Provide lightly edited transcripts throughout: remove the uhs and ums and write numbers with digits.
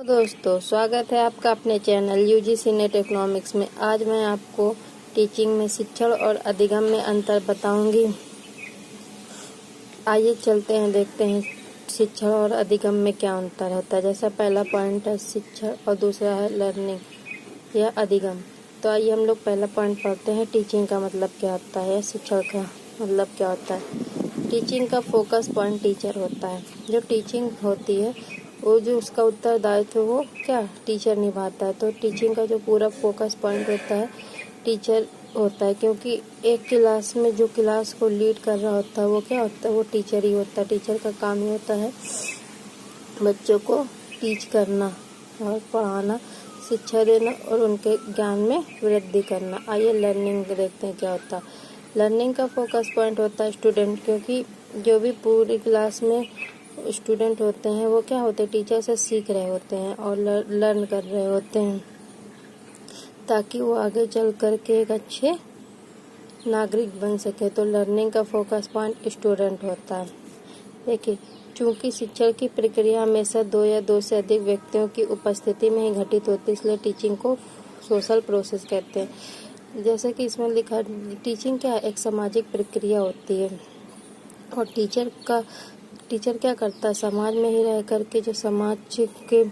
तो दोस्तों, स्वागत है आपका अपने चैनल यूजीसी नेट इकोनॉमिक्स में। आज मैं आपको टीचिंग में शिक्षण और अधिगम में अंतर बताऊंगी। आइए चलते हैं, देखते हैं शिक्षण और अधिगम में क्या अंतर होता है। जैसा पहला पॉइंट है शिक्षण और दूसरा है लर्निंग या अधिगम। तो आइए हम लोग पहला पॉइंट पढ़ते हैं। टीचिंग का मतलब क्या होता है, शिक्षण का मतलब क्या होता है। टीचिंग का फोकस पॉइंट टीचर होता है। जो टीचिंग होती है वो जो उसका उत्तरदायित्व वो क्या टीचर निभाता है। तो टीचिंग का जो पूरा फोकस पॉइंट होता है टीचर होता है, क्योंकि एक क्लास में जो क्लास को लीड कर रहा होता है वो क्या होता है, वो टीचर ही होता है। टीचर का काम ही होता है बच्चों को टीच करना और पढ़ाना, शिक्षा देना और उनके ज्ञान में वृद्धि करना। आइए लर्निंग देखते हैं क्या होता है। लर्निंग का फोकस पॉइंट होता है स्टूडेंट, क्योंकि जो भी पूरी क्लास में स्टूडेंट होते हैं वो क्या होते हैं, टीचर से सीख रहे होते हैं और लर्न कर रहे होते हैं, ताकि वो आगे चल कर के एक अच्छे नागरिक बन सके। तो लर्निंग का फोकस पॉइंट स्टूडेंट होता है। देखिए, चूंकि शिक्षण की प्रक्रिया हमेशा दो या दो से अधिक व्यक्तियों की उपस्थिति में ही घटित होती है, इसलिए टीचिंग को सोशल प्रोसेस कहते हैं। जैसे कि इसमें लिखा, टीचिंग क्या है, एक सामाजिक प्रक्रिया होती है और टीचर क्या करता है, समाज में ही रह करके जो समाज के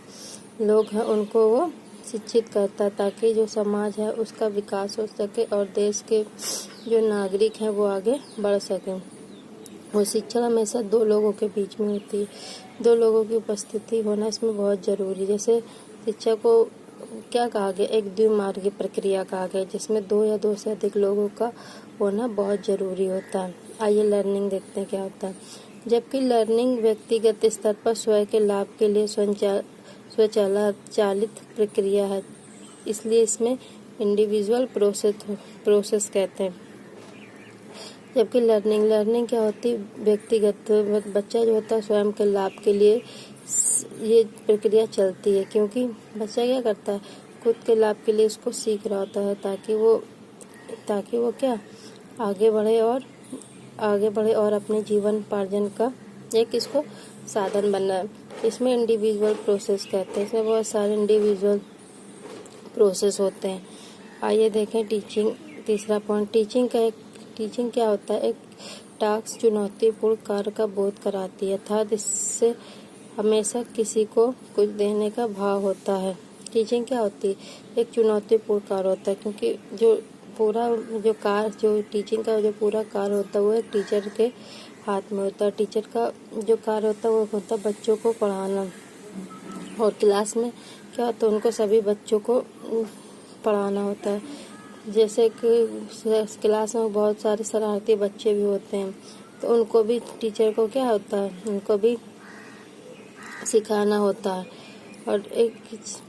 लोग हैं उनको वो शिक्षित करता है, ताकि जो समाज है उसका विकास हो सके और देश के जो नागरिक हैं वो आगे बढ़ सकें। वो शिक्षा हमेशा दो लोगों के बीच में होती है। दो लोगों की उपस्थिति होना इसमें बहुत जरूरी। जैसे शिक्षा को क्या कहा गया, एक द्विमार्गी प्रक्रिया कहा गया, जिसमें दो या दो से अधिक लोगों का होना बहुत जरूरी होता है। आइए लर्निंग देखते हैं क्या होता है। जबकि लर्निंग व्यक्तिगत स्तर पर स्वयं के लाभ के लिए स्वचालित प्रक्रिया है, इसलिए इसमें इंडिविजुअल प्रोसेस कहते हैं। जबकि लर्निंग क्या होती है, व्यक्तिगत, बच्चा जो होता है स्वयं के लाभ के लिए ये प्रक्रिया चलती है, क्योंकि बच्चा क्या करता है, खुद के लाभ के लिए उसको सीख रहा होता है, ताकि वो क्या आगे बढ़े और अपने जीवन पार्जन का एक इसको साधन बनाए। इसमें इंडिविजुअल प्रोसेस कहते हैं। इसमें बहुत सारे इंडिविजुअल प्रोसेस होते हैं। आइए देखें टीचिंग, तीसरा पॉइंट। टीचिंग क्या होता है, एक टास्क चुनौतीपूर्ण कार्य का बोध कराती है, अर्थात इससे हमेशा किसी को कुछ देने का भाव होता है। टीचिंग क्या होती है, एक चुनौतीपूर्ण कार्य होता है, क्योंकि जो टीचिंग का जो पूरा कार्य होता है वो एक टीचर के हाथ में होता है। टीचर का जो कार्य होता है वो होता है बच्चों को पढ़ाना, और क्लास में क्या होता है, उनको सभी बच्चों को पढ़ाना होता है। जैसे कि क्लास में बहुत सारे शरारती बच्चे भी होते हैं, तो उनको भी टीचर को क्या होता है, उनको भी सिखाना होता है। और एक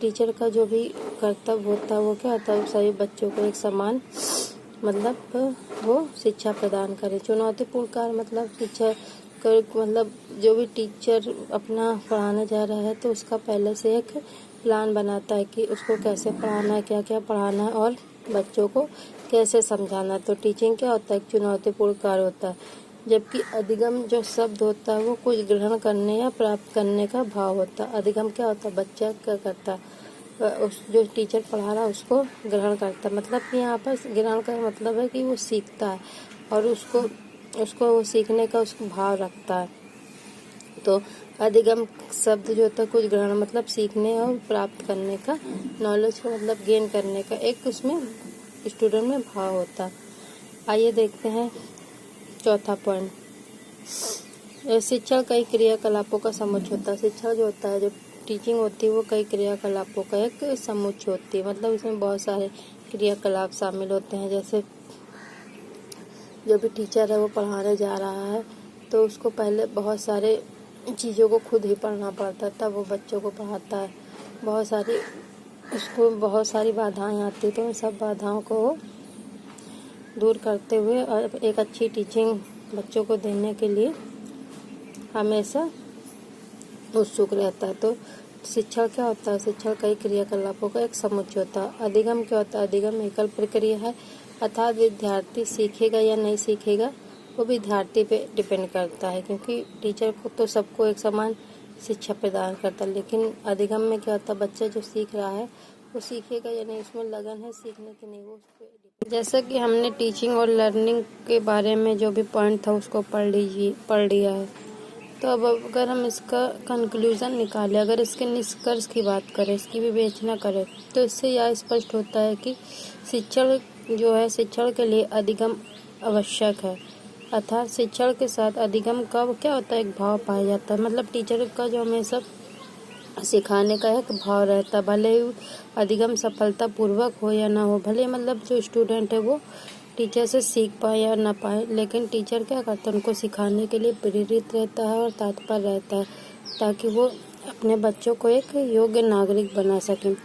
टीचर का जो भी कर्तव्य होता है वो क्या होता है, सभी बच्चों को एक समान वो शिक्षा प्रदान करे। चुनौतीपूर्ण कार्य मतलब जो भी टीचर अपना पढ़ाने जा रहा है तो उसका पहले से एक प्लान बनाता है कि उसको कैसे पढ़ाना है, क्या क्या पढ़ाना है और बच्चों को कैसे समझाना है। तो टीचिंग क्या होता है, एक चुनौतीपूर्ण कार्य होता है। जबकि अधिगम जो शब्द होता है वो कुछ ग्रहण करने या प्राप्त करने का भाव होता है। अधिगम क्या होता है, बच्चा क्या करता है, उस जो टीचर पढ़ा रहा है उसको ग्रहण करता है। मतलब कि यहाँ पर ग्रहण का मतलब है कि वो सीखता है और उसको वो सीखने का उसको भाव रखता है। तो अधिगम शब्द जो होता है कुछ ग्रहण मतलब सीखने और प्राप्त करने का, नॉलेज का मतलब गेन करने का एक उसमें स्टूडेंट में भाव होता है। आइए देखते हैं चौथा पॉइंट। शिक्षण कई क्रियाकलापों का समुच्चय होता है। शिक्षा जो होता है, जो टीचिंग होती है वो कई क्रियाकलापों का एक समुच्चय होती है। मतलब इसमें बहुत सारे क्रियाकलाप शामिल होते हैं। जैसे जो भी टीचर है वो पढ़ाने जा रहा है तो उसको पहले बहुत सारे चीज़ों को खुद ही पढ़ना पड़ता है, तब वो बच्चों को पढ़ाता है। उसको बहुत सारी बाधाएं आती है, तो उन सब बाधाओं को दूर करते हुए और एक अच्छी टीचिंग बच्चों को देने के लिए हमेशा उत्सुक रहता है। तो शिक्षण क्या होता है, शिक्षण कई क्रियाकलापों का एक समुच्चय होता है। अधिगम क्या होता है, अधिगम एकल प्रक्रिया है, अर्थात विद्यार्थी सीखेगा या नहीं सीखेगा वो विद्यार्थी पे डिपेंड करता है, क्योंकि टीचर को तो सबको एक समान शिक्षा प्रदान करता है। लेकिन अधिगम में क्या होता है, बच्चा जो सीख रहा है वो सीखेगा या नहीं, उसमें लगन है सीखने की नहीं, वो उस पर। जैसा कि हमने टीचिंग और लर्निंग के बारे में जो भी पॉइंट था उसको पढ़ लिया है। तो अब अगर हम इसका कंक्लूज़न निकालें, अगर इसके निष्कर्ष की बात करें, इसकी विवेचना करें, तो इससे यह स्पष्ट होता है कि शिक्षण जो है, शिक्षण के लिए अधिगम आवश्यक है। अर्थात शिक्षण के साथ अधिगम का क्या होता है, एक भाव पाया जाता है। मतलब टीचर का जो हमेशा सिखाने का एक भाव रहता है, भले ही अधिगम सफलतापूर्वक हो या ना हो, भले मतलब जो स्टूडेंट है वो टीचर से सीख पाए या ना पाए, लेकिन टीचर क्या करता है, उनको सिखाने के लिए प्रेरित रहता है और तत्पर रहता है, ताकि वो अपने बच्चों को एक योग्य नागरिक बना सकें।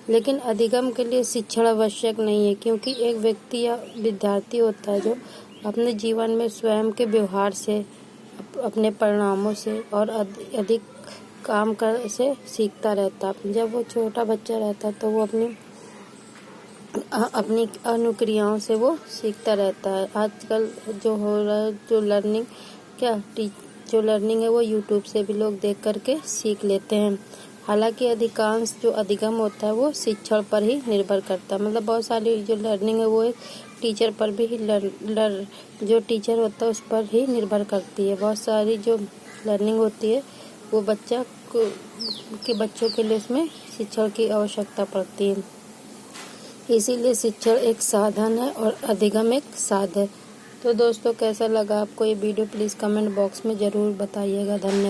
लेकिन अधिगम के लिए शिक्षण आवश्यक नहीं है, क्योंकि एक व्यक्ति या विद्यार्थी होता है जो अपने जीवन में स्वयं के व्यवहार से, अपने परिणामों से और अधिक काम कर से सीखता रहता है। जब वो छोटा बच्चा रहता है तो वो अपनी अनुक्रियाओं से वो सीखता रहता है। आजकल जो हो रहा है, जो लर्निंग है वो यूट्यूब से भी लोग देख करके सीख लेते हैं। हालांकि अधिकांश जो अधिगम होता है वो शिक्षण पर ही निर्भर करता है। मतलब बहुत सारी जो लर्निंग है वो एक टीचर पर भी जो टीचर होता है उस पर ही निर्भर करती है। बहुत सारी जो लर्निंग होती है वो बच्चों के लिए उसमें शिक्षण की आवश्यकता पड़ती है। इसीलिए शिक्षण एक साधन है और अधिगम एक साधन है। तो दोस्तों, कैसा लगा आपको ये वीडियो, प्लीज़ कमेंट बॉक्स में ज़रूर बताइएगा। धन्यवाद।